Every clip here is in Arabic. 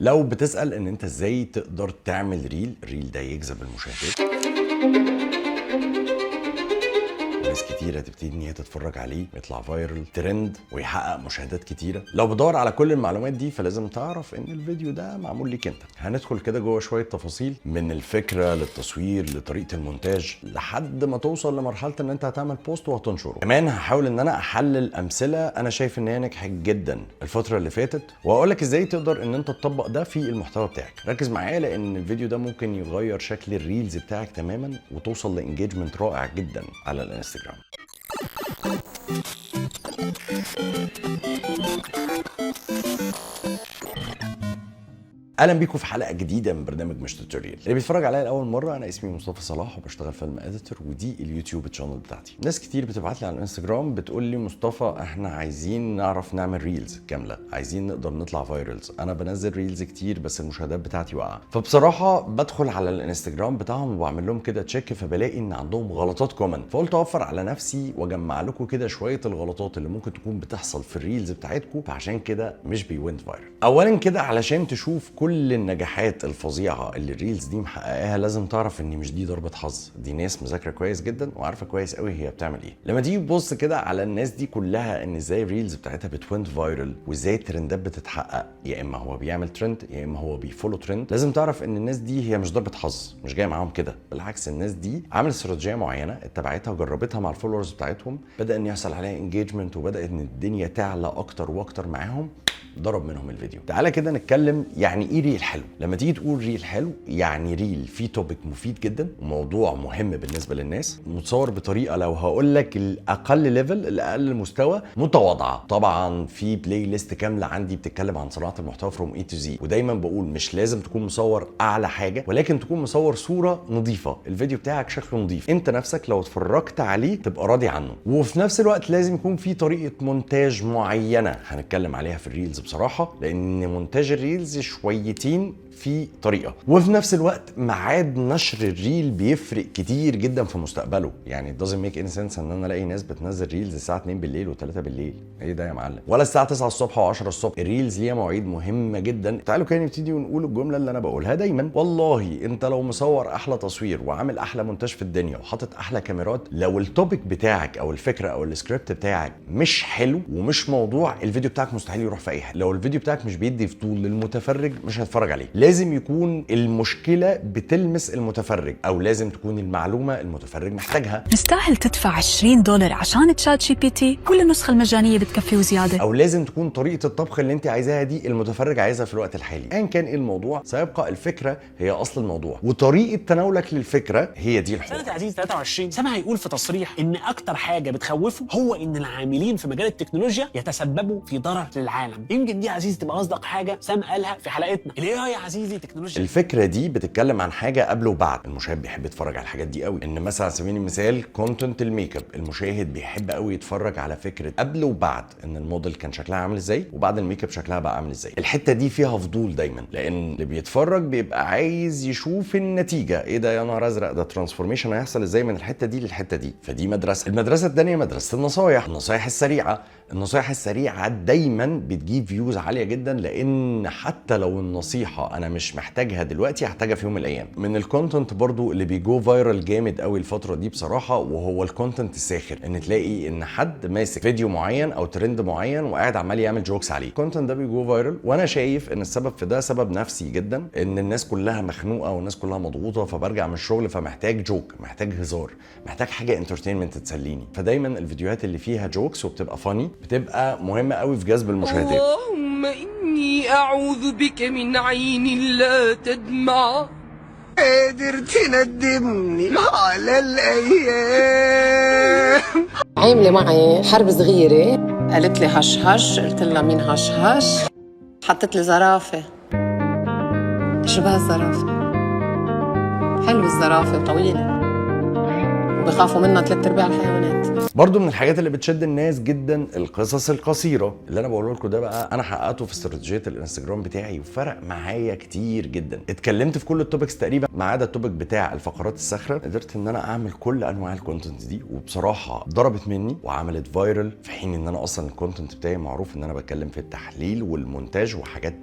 لو بتسأل ان انت ازاي تقدر تعمل ريل ده يجذب المشاهدات، ناس كتيرة تبتدي ان هي تتفرج عليه، يطلع فايرل ترند ويحقق مشاهدات كتيرة. لو بدور على كل المعلومات دي فلازم تعرف ان الفيديو ده معمول ليك انت. هندخل كده جوه شوية تفاصيل من الفكرة للتصوير لطريقة المونتاج لحد ما توصل لمرحلة ان انت هتعمل بوست وهتنشره. كمان هحاول ان انا احلل امثلة انا شايف ان هي نجحت جدا الفترة اللي فاتت، واقول لك ازاي تقدر ان انت تطبق ده في المحتوى بتاعك. ركز معايا لان الفيديو ده ممكن يغير شكل الريلز بتاعك تماما وتوصل لانجيجمنت رائع جدا على الانستجرام. اهلا بيكم في حلقه جديده من برنامج مش توتوريال. اللي بيتفرج عليا لاول مره، انا اسمي مصطفى صلاح وبشتغل فيلم اديتور، ودي اليوتيوب تشانل بتاعتي. ناس كتير بتبعت لي على الانستجرام بتقول لي مصطفى احنا عايزين نعرف نعمل ريلز كامله، عايزين نقدر نطلع فايرلز. انا بنزل ريلز كتير بس المشاهدات بتاعتي واقعه. فبصراحه بدخل على الانستجرام بتاعهم وبعمل لهم كده تشيك، فبلاقي ان عندهم غلطات كومن. فقلت اوفر على نفسي واجمع لكم كده شويه الغلطات اللي ممكن تكون بتحصل في الريلز بتاعتكم، فعشان كده مش بيوينت فايرل. اولا كده علشان تشوف كل النجاحات الفظيعه اللي الريلز دي محققاها، لازم تعرف ان مش دي ضربه حظ، دي ناس مذاكره كويس جدا وعارفه كويس قوي هي بتعمل ايه. لما تيجي تبص كده على الناس دي كلها ان ازاي الريلز بتاعتها بتوينت فايرل وازاي الترندات بتتحقق، يا اما هو بيعمل ترند يا اما هو بيفولو ترند، لازم تعرف ان الناس دي هي مش ضربه حظ، مش جايه معاهم كده. بالعكس، الناس دي عملت استراتيجيه معينه اتبعتها وجربتها مع الفولورز بتاعتهم، بدا ان يحصل عليها انجيجمنت وبدات ان الدنيا تعلى اكتر واكتر معاهم، ضرب منهم الفيديو. تعالى كده نتكلم يعني ايه ريل حلو. لما تيجي تقول ريل حلو، يعني ريل فيه توبيك مفيد جدا وموضوع مهم بالنسبه للناس، متصور بطريقه لو هقول لك الاقل ليفل، الاقل مستوى، متواضعه. طبعا في بلاي ليست كامله عندي بتتكلم عن صناعه المحتوى فروم اي تو زي، ودايما بقول مش لازم تكون مصور اعلى حاجه، ولكن تكون مصور صوره نظيفه، الفيديو بتاعك شكله نظيف، انت نفسك لو اتفرجت عليه تبقى راضي عنه. وفي نفس الوقت لازم يكون في طريقه مونتاج معينه هنتكلم عليها في الريلز بصراحه، لان مونتاج الريلز شويتين في طريقه، وفي نفس الوقت ميعاد نشر الريل بيفرق كتير جدا في مستقبله. يعني it doesn't make any sense ان انا الاقي ناس بتنزل ريلز الساعه 2 بالليل و3 بالليل، ايه ده يا معلم؟ ولا الساعه 9 الصبح و10 الصبح. الريلز ليها مواعيد مهمه جدا. تعالوا كده نبتدي ونقول الجمله اللي انا بقولها دايما، والله انت لو مصور احلى تصوير وعامل احلى مونتاج في الدنيا وحاطط احلى كاميرات، لو التوبيك بتاعك او الفكره او السكريبت بتاعك مش حلو ومش موضوع، الفيديو بتاعك مستحيل يروح في اي حته. لو الفيديو بتاعك مش بيدي فضول للمتفرج مش هيتفرج عليه. لازم يكون المشكله بتلمس المتفرج، او لازم تكون المعلومه المتفرج محتاجها. مستاهل تدفع $20 عشان تشات جي بي تي؟ كل النسخه المجانيه بتكفي وزياده. او لازم تكون طريقه الطبخ اللي انت عايزاها دي المتفرج عايزها في الوقت الحالي. ايا كان ايه الموضوع، سيبقى الفكره هي اصل الموضوع، وطريقه تناولك للفكره هي دي الحوار. سنة عزيز 23 سامع هيقول في تصريح ان اكتر حاجه بتخوفه هو ان العاملين في مجال التكنولوجيا يتسببوا في ضرر للعالم. يمكن دي عزيز تبقى اصدق حاجه سام قالها في حلقتنا الاي اي يا عزيزي تكنولوجيا. الفكره دي بتتكلم عن حاجه قبل وبعد. المشاهد بيحب يتفرج على الحاجات دي قوي، ان مثلا على سبيل المثال كونتنت الميك اب، المشاهد بيحب قوي يتفرج على فكره قبل وبعد، ان الموديل كان شكلها عامل ازاي وبعد الميك اب شكلها بقى عامل ازاي. الحته دي فيها فضول دايما، لان اللي بيتفرج بيبقى عايز يشوف النتيجه. ايه ده يا نهار ازرق، ده ترانسفورميشن هيحصل ازاي من الحته دي للحته دي. فدي مدرسه. المدرسه الثانيه مدرسه النصايح السريعه. النصايح السريعه دايما بتجيب فيوز عاليه جدا، لان حتى لو النصيحه انا مش محتاجها دلوقتي هحتاجها في يوم من الايام. من الكونتنت برضو اللي بيجو فايرال جامد قوي الفتره دي بصراحه، وهو الكونتنت الساخر، ان تلاقي ان حد ماسك فيديو معين او ترند معين وقاعد عمال يعمل جوكس عليه. الكونتنت ده بيجو فايرال، وانا شايف ان السبب في ده سبب نفسي جدا، ان الناس كلها مخنوقه والناس كلها مضغوطه، فبرجع من الشغل فمحتاج جوك، محتاج هزار، محتاج حاجه انترتينمنت تسليني. فدايما الفيديوهات اللي فيها جوكس وبتبقى فاني بتبقى مهمه قوي في جذب المشاهدات. اللهم إني أعوذ بك من عين لا تدمع، قادر تندمني على الأيام. عاملة معي حرب صغيرة، قالت لي هش، قلت لها مين هش، حطت لي زرافة. شو بها الزرافة؟ حلوة الزرافة وطويلة وبخافوا منها 3/4 الحيوانات. برضو من الحاجات اللي بتشد الناس جدا القصص القصيره. اللي انا بقوله لكم ده بقى انا حققته في استراتيجيه الانستجرام بتاعي وفرق معايا كتير جدا. اتكلمت في كل التوبكس تقريبا ما عدا التوبك بتاع الفقرات الصخره. قدرت ان انا اعمل كل انواع الكونتنت دي، وبصراحه ضربت مني وعملت فايرل، في حين ان انا اصلا الكونتنت بتاعي معروف ان انا بتكلم في التحليل والمونتاج وحاجات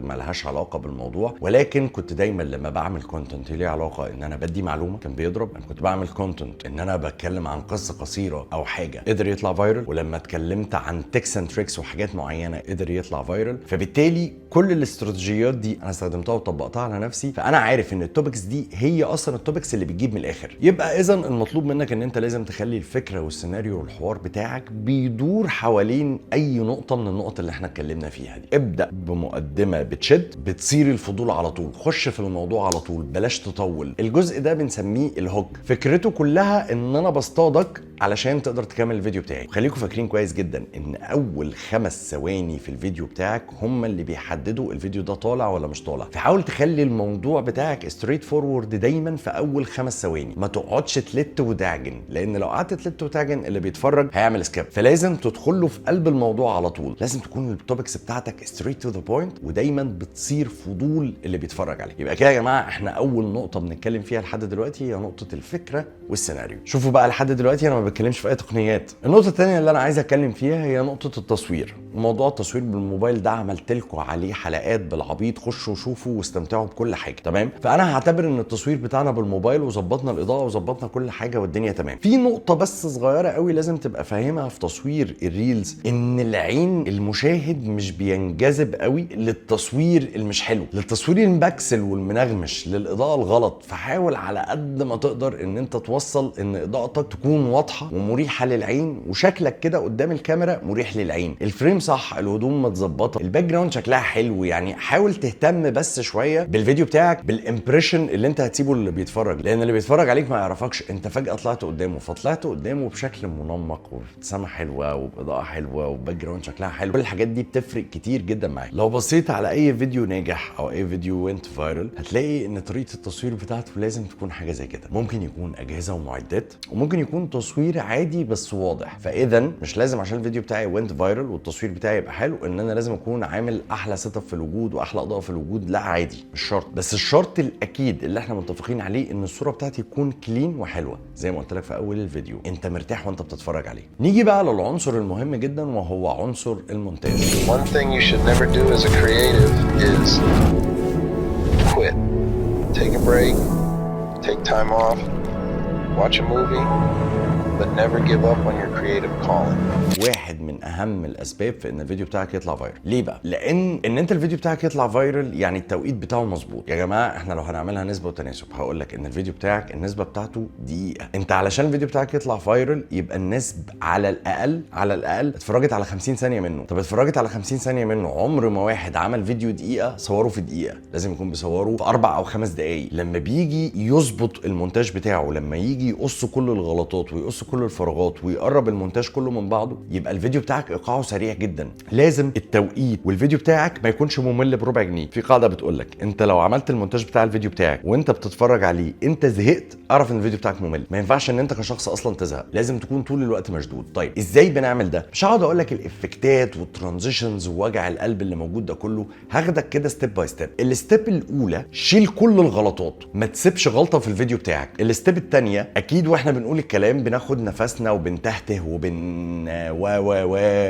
ملهاش علاقه بالموضوع، ولكن كنت دايما لما بعمل كونتنت ليه علاقه ان انا بدي معلومه كان بيضرب. انا كنت بعمل كونتنت ان انا بتكلم عن قصه قصيره او حاجه قدر يطلع فايرل، ولما اتكلمت عن تيكس اند تريكس وحاجات معينه قدر يطلع فايرل. فبالتالي كل الاستراتيجيات دي انا استخدمتها وطبقتها على نفسي، فانا عارف ان التوبكس دي هي اصلا التوبكس اللي بتجيب من الاخر. يبقى اذا المطلوب منك ان انت لازم تخلي الفكره والسيناريو والحوار بتاعك بيدور حوالين اي نقطه من النقط اللي احنا اتكلمنا فيها دي. ابدا بمقدمه بتشد، بتصير الفضول على طول، خش في الموضوع على طول، بلاش تطول. الجزء ده بنسميه الهوك. فكرته كلها ان انا بصطادك علشان تقدر تكمل الفيديو بتاعي. وخليكم فاكرين كويس جدا ان اول 5 ثواني في الفيديو بتاعك هم اللي بيحددوا الفيديو ده طالع ولا مش طالع. فحاول تخلي الموضوع بتاعك ستريت فورورد دايما في اول 5 ثواني، ما تقعدش تلت وتعجن، لان لو قعدت تلت وتعجن اللي بيتفرج هيعمل سكيب. فلازم تدخل له في قلب الموضوع على طول. لازم تكون التوبكس بتاعتك ستريت تو ذا بوينت، ودايما بتصير فضول اللي بيتفرج عليك. يبقى كده يا جماعه احنا اول نقطه بنتكلم فيها لحد دلوقتي هي نقطه الفكره والسيناريو. شوفوا بقى لحد دلوقتي انا ما بتكلمش في اي تقنيات. النقطه الثانيه اللي انا عايز اتكلم فيها هي نقطه التصوير. موضوع التصوير بالموبايل ده عملت لكم عليه حلقات بالعبيط، خشوا وشوفوا واستمتعوا بكل حاجه، تمام؟ فانا هعتبر ان التصوير بتاعنا بالموبايل وظبطنا الاضاءه وظبطنا كل حاجه والدنيا تمام. في نقطه بس صغيره قوي لازم تبقى فاهمها في تصوير الريلز، ان العين المشاهد مش بينجذب قوي للتصوير المش حلو، للتصوير المبكسل والمنغمش، للاضاءه الغلط. فحاول على قد ما تقدر ان انت توصل ان اضاءتك تكون واضحه ومريحه للعين، وشكلك كده قدام الكاميرا مريح للعين، الفريم صح، الهدوم متظبطه، الباك جراوند شكلها حلو. يعني حاول تهتم بس شويه بالفيديو بتاعك، بالامبريشن اللي انت هتسيبه اللي بيتفرج، لان اللي بيتفرج عليك ما يعرفكش. انت فجاه طلعت قدامه، فطلعت قدامه بشكل منمق وبابتسامه حلوه وباضاءه حلوه وباك جراوند شكلها حلو. كل الحاجات دي بتفرق كتير جدا معاك. لو بصيت على اي فيديو ناجح او اي فيديو وينت فايرل هتلاقي ان طريقه التصوير بتاعته لازم تكون حاجه زي كده. ممكن يكون اجهزه ومعدات، وممكن يكون تصوير عادي بس واضح. فاذا مش لازم عشان الفيديو بتاعي وينت فايرل والتصوير بتاعي يبقى حلو ان انا لازم اكون عامل احلى سيت اب في الوجود واحلى اضاءه في الوجود. لا عادي، مش شرط. بس الشرط الاكيد اللي احنا متفقين عليه ان الصوره بتاعتي تكون كلين وحلوه زي ما قلت لك في اول الفيديو، انت مرتاح وانت بتتفرج عليه. نيجي بقى للعنصر المهم جدا وهو عنصر المونتاج. One thing you should never do as a creative is quit. Take a break, take time off, watch a movie, but never give up on your creative calling. واحد من اهم الاسباب في ان الفيديو بتاعك يطلع فايرل. ليه بقى؟ لان انت الفيديو بتاعك يطلع فايرل يعني التوقيت بتاعه مظبوط. يا جماعه احنا لو هنعملها نسبه وتناسب هقول لك ان الفيديو بتاعك النسبه بتاعته دقيقه. انت علشان الفيديو بتاعك يطلع فايرل يبقى الناس على الاقل اتفرجت على 50 ثانيه منه. طب اتفرجت على 50 ثانيه منه، عمر ما واحد عمل فيديو دقيقه صوره في دقيقه، لازم يكون بيصوره في 4 أو 5 دقائق. لما بيجي يظبط المونتاج بتاعه، لما يجي يقص كل الغلطات ويقص كل الفراغات ويقرب المونتاج كله من بعضه، يبقى الفيديو بتاعك ايقاعه سريع جدا. لازم التوقيت والفيديو بتاعك ما يكونش ممل بربع جنيه. في قاعده بتقول لك انت لو عملت المونتاج بتاع الفيديو بتاعك وانت بتتفرج عليه انت زهقت، اعرف ان الفيديو بتاعك ممل. ما ينفعش ان انت كشخص اصلا تزهق، لازم تكون طول الوقت مشدود. طيب ازاي بنعمل ده؟ مش هقعد اقول لك الافكتات والترانزيشنز ووجع القلب اللي موجود ده كله، هاخدك كده ستيب باي ستيب. الستيب الاولى شيل كل الغلطات، ما تسيبش غلطه في الفيديو بتاعك. الستيب الثانيه اكيد واحنا بنقول الكلام بناخد نفسنا وبنتهته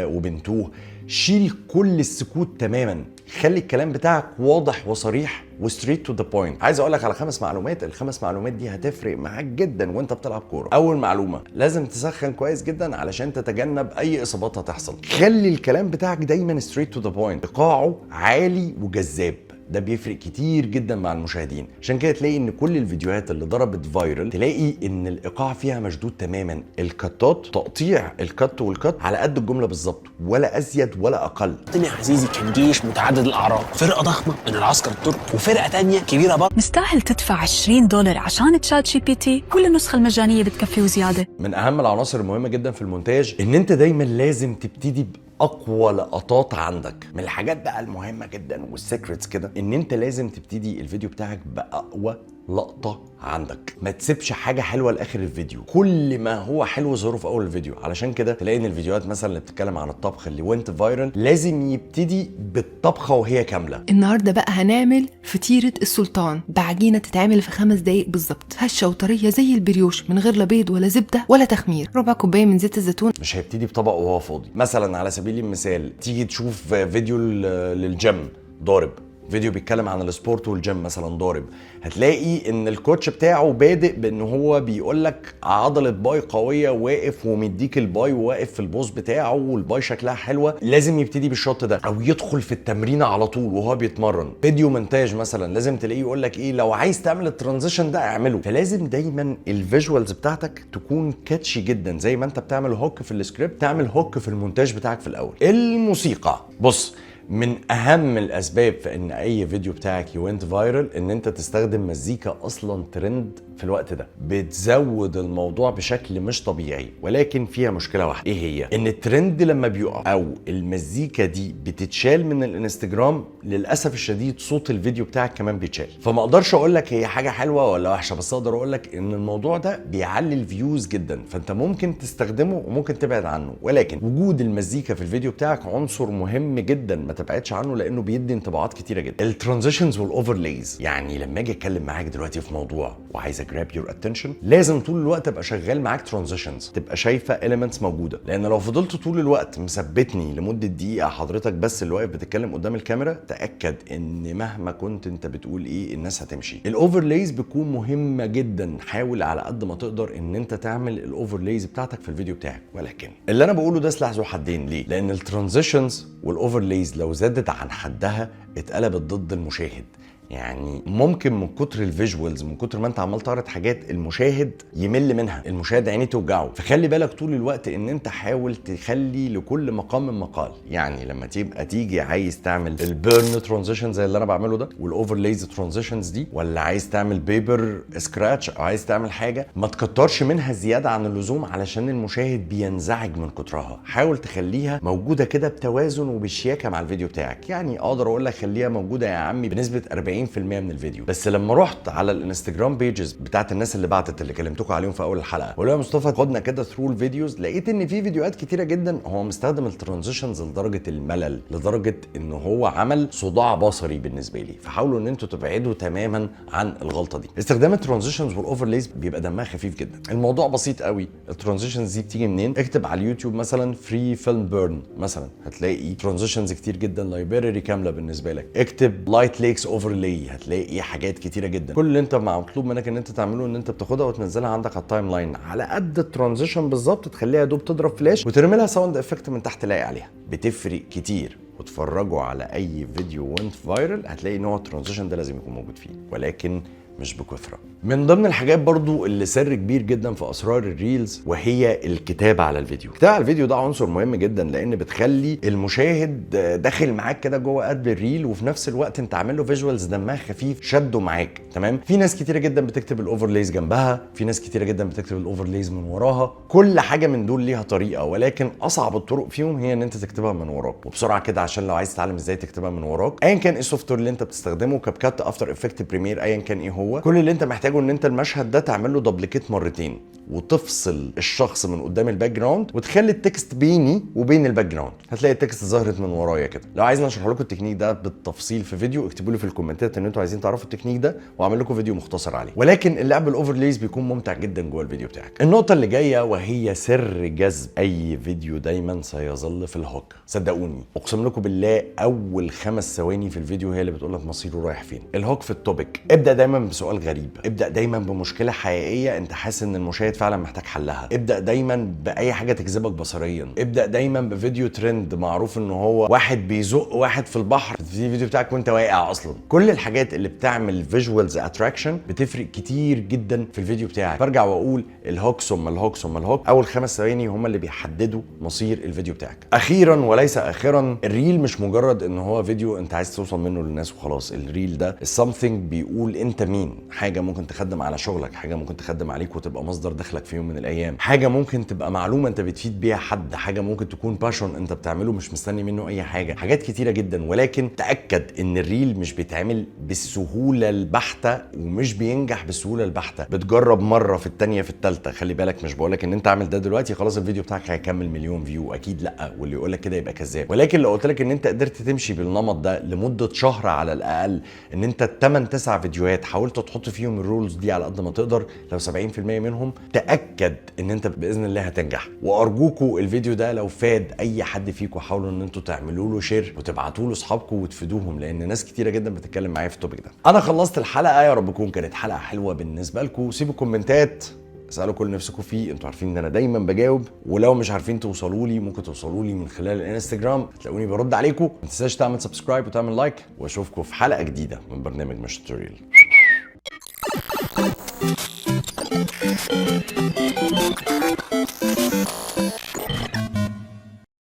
وبنتوه. شيل كل السكوت تماما، خلي الكلام بتاعك واضح وصريح وستريت تو ذا بوينت. عايز اقول لك على 5 معلومات، ال5 معلومات دي هتفرق معاك جدا وانت بتلعب كوره. اول معلومه، لازم تسخن كويس جدا علشان تتجنب اي اصابات هتحصل. خلي الكلام بتاعك دايما ستريت تو ذا بوينت، ايقاعه عالي وجذاب. ده بيفرق كتير جدا مع المشاهدين. عشان كده تلاقي ان كل الفيديوهات اللي ضربت فايرل تلاقي ان الايقاع فيها مشدود تماما. الكتات، تقطيع الكت والكت على قد الجمله بالظبط، ولا ازيد ولا اقل. يا عزيزي كان جيش متعدد الاعراق، فرقه ضخمه من العسكر التركي وفرقه تانية كبيره برضه. مستاهل تدفع $20 عشان تشات جي بي تي؟ كل النسخة المجانية بتكفي وزيادة. من اهم العناصر المهمه جدا في المونتاج ان انت دايما لازم تبتدي اقوى لقطات عندك. من الحاجات بقى المهمه جدا والسيكريتس كده ان انت لازم تبتدي الفيديو بتاعك باقوى لقطه عندك. ما تسيبش حاجه حلوه لاخر الفيديو، كل ما هو حلو ظهره في اول الفيديو. علشان كده تلاقي ان الفيديوهات مثلا اللي بتتكلم عن الطبخ اللي وينت فايرل لازم يبتدي بالطبخه وهي كامله. النهارده بقى هنعمل فطيره السلطان بعجينه تتعمل في 5 دقايق بالظبط، هشه وطريه زي البريوش من غير لا بيض ولا زبده ولا تخمير. ربع كوبايه من زيت الزيتون. مش هيبتدي بطبق وهو فاضي. مثلا على سبيل المثال تيجي تشوف فيديو للجيم ضارب، فيديو بيتكلم عن السبورت والجيم مثلا ضارب. هتلاقي ان الكوتش بتاعه بادئ بان هو بيقول لك عضله باي قويه، واقف ومديك الباي وواقف في البوز بتاعه والباي شكلها حلوه، لازم يبتدي بالشوت ده او يدخل في التمرين على طول وهو بيتمرن. فيديو مونتاج مثلا لازم تلاقيه يقول لك ايه، لو عايز تعمل الترانزيشن ده اعمله. فلازم دايما الفيجوالز بتاعتك تكون كاتشي جدا، زي ما انت بتعمل هوك في السكريبت تعمل هوك في المونتاج بتاعك في الاول. الموسيقى، بص، من اهم الاسباب في ان اي فيديو بتاعك يوينت فايرل ان انت تستخدم مزيكا اصلا ترند في الوقت ده، بتزود الموضوع بشكل مش طبيعي. ولكن فيها مشكله واحده، ايه هي؟ ان الترند لما بيقع او المزيكا دي بتتشال من الانستجرام، للاسف الشديد صوت الفيديو بتاعك كمان بيتشال. فما اقدرش اقول لك هي حاجه حلوه ولا وحشه، بس اقدر اقول لك ان الموضوع ده بيعلي الفيوز جدا، فانت ممكن تستخدمه وممكن تبعد عنه. ولكن وجود المزيكا في الفيديو بتاعك عنصر مهم جدا ما تبعدش عنه، لانه بيدي انطباعات كتيره جدا. الترانزيشنز والاوفرليز، يعني لما اجي اتكلم معاك دلوقتي في موضوع وعايز جراب يور اتنشن، لازم طول الوقت ابقى شغال معاك ترانزيشنز، تبقى شايفه اليمنتس موجوده. لان لو فضلت طول الوقت مثبتني لمده دقيقه حضرتك بس اللي واقف بتتكلم قدام الكاميرا، تاكد ان مهما كنت انت بتقول ايه الناس هتمشي. الاوفرليز بتكون مهمه جدا، حاول على قد ما تقدر ان انت تعمل الاوفرليز بتاعتك في الفيديو بتاعك. ولكن اللي انا بقوله ده سلاح ذو حدين. ليه؟ لان الترانزيشنز والاوفرليز لو زادت عن حدها اتقلبت ضد المشاهد. يعني ممكن من كتر الفيجوالز، من كتر ما انت عمال تعرض حاجات، المشاهد يمل منها، المشاهد عينيه توجعه. فخلي بالك طول الوقت ان انت حاول تخلي لكل مقام مقال. يعني لما تبقى تيجي عايز تعمل البيرن ترانزيشن زي اللي انا بعمله ده والاوفرليز ترانزيشنز دي، ولا عايز تعمل بيبر سكراتش او عايز تعمل حاجه، ما تكترش منها زياده عن اللزوم علشان المشاهد بينزعج من كترها. حاول تخليها موجوده كده بتوازن وبشياكه مع الفيديو بتاعك. يعني اقدر اقول لك خليها موجوده يا عمي بنسبه 40% من الفيديو. بس لما رحت على الانستجرام بيجز بتاعت الناس اللي بعتت اللي كلمتكم عليهم في اول الحلقه، وقالوا يا مصطفى خدنا كده ثرو الفيديوز، لقيت ان في فيديوهات كتيره جدا هو مستخدم الترانزيشنز لدرجه الملل، لدرجه ان هو عمل صداع بصري بالنسبه لي. فحاولوا ان انتوا تبعدوا تماما عن الغلطه دي. استخدام الترانزيشنز والاوفرليز بيبقى دمها خفيف جدا. الموضوع بسيط قوي. الترانزيشنز دي بتيجي منين؟ اكتب على اليوتيوب مثلا فري فيلم بيرن مثلا، هتلاقي ترانزيشنز كتير جدا، لايبراري كامله بالنسبه لك. اكتب لايت ليكس اوفرلاي، هتلاقي حاجات كتيره جدا. كل اللي انت مطلوب منك ان انت تعمله ان انت بتاخدها وتنزلها عندك على التايم لاين على قد الترانزيشن بالظبط، تخليها دوب تضرب فلاش وترمي لها ساوند افكت من تحت لاقي عليها، بتفرق كتير. وتفرجوا على اي فيديو وينت فايرل هتلاقي ان هو الترانزيشن ده لازم يكون موجود فيه، ولكن مش بكثره. من ضمن الحاجات برضو اللي سر كبير جدا في اسرار الريلز وهي الكتابه على الفيديو. الكتابه على الفيديو ده عنصر مهم جدا، لان بتخلي المشاهد داخل معاك كده جوه قلب الريل، وفي نفس الوقت انت عامل له فيجوالز دمها خفيف شده معاك. تمام؟ في ناس كتيره جدا بتكتب الاوفرليز جنبها، في ناس كتيره جدا بتكتب الاوفرليز من وراها. كل حاجه من دول ليها طريقه، ولكن اصعب الطرق فيهم هي ان انت تكتبها من وراك. وبسرعه كده عشان لو عايز تتعلم ازاي تكتبها من وراك، ايا كان ايه السوفت وير اللي انت بتستخدمه، كاب كات، افتر افكت، بريمير، ايا كان ايه هو، كل اللي انت محتاجه ان انت المشهد ده تعمل له دبليكيت مرتين، وتفصل الشخص من قدام الباك جراوند، وتخلي التكست بيني وبين الباك جراوند. هتلاقي التكست ظهرت من ورايا كده. لو عايزني اشرح لكم التكنيك ده بالتفصيل في فيديو، اكتبوا لي في الكومنتات ان انتوا عايزين تعرفوا التكنيك ده واعمل لكم فيديو مختصر عليه. ولكن اللعب الاوفرليز بيكون ممتع جدا جوه الفيديو بتاعك. النقطه اللي جايه وهي سر جذب اي فيديو دايما سيظل في الهوك. صدقوني اقسم لكم بالله اول 5 ثواني في الفيديو هي اللي بتقول لك مصيره رايح فين. الهوك في التوبيك. ابدا دايما بسؤال غريب، ابدا دايما بمشكله حقيقيه انت حاسس ان المشاهد فعلا محتاج حلها، ابدا دايما باي حاجه تجذبك بصريا، ابدا دايما بفيديو ترند معروف ان هو واحد بيزق واحد في البحر في الفيديو بتاعك وانت واقع اصلا. كل الحاجات اللي بتعمل فيجوالز اتراكشن بتفرق كتير جدا في الفيديو بتاعك. برجع واقول الهوك ثم الهوك ثم الهوك، اول 5 ثواني هم اللي بيحددوا مصير الفيديو بتاعك. اخيرا وليس اخرا، الريل مش مجرد ان هو فيديو انت عايز توصل منه للناس وخلاص. الريل ده something بيقول انت مين، حاجه ممكن تخدم على شغلك، حاجه ممكن تخدم عليك وتبقى مصدر دخلك في يوم من الايام، حاجه ممكن تبقى معلومه انت بتفيد بيها حد، حاجه ممكن تكون باشون انت بتعمله مش مستني منه اي حاجه، حاجات كتيره جدا. ولكن تاكد ان الريل مش بيتعمل بالسهوله البحته ومش بينجح بالسهوله البحته. بتجرب مره، في الثانيه، في الثالثه. خلي بالك مش بقولك ان انت اعمل ده دلوقتي خلاص الفيديو بتاعك هيكمل مليون فيو، اكيد لا، واللي يقولك كده يبقى كذاب. ولكن لو قلت لك ان انت قدرت تمشي بالنمط ده لمده شهر على الاقل، ان انت 8-9 فيديوهات حاولت تحط فيهم الرولز دي على قد ما تقدر، لو 70% منهم تاكد ان انت باذن الله هتنجح. وارجوكوا الفيديو ده لو فاد اي حد فيكم حاولوا ان انتوا تعملوا له شير وتبعتوا له اصحابكم وتفيدوهم، لان ناس كتيره جدا بتتكلم معايا في التوبيك ده. انا خلصت الحلقه، يا رب تكون كانت حلقه حلوه بالنسبه لكم. سيبوا كومنتات، اسالوا كل نفسكم فيه، انتوا عارفين ان انا دايما بجاوب، ولو مش عارفين توصلوا لي ممكن توصلوا لي من خلال الانستجرام، هتلاقوني برد عليكم. ما تنساش تعمل سبسكرايب وتعمل لايك، واشوفكم في حلقه جديده من برنامج مش توتوريال.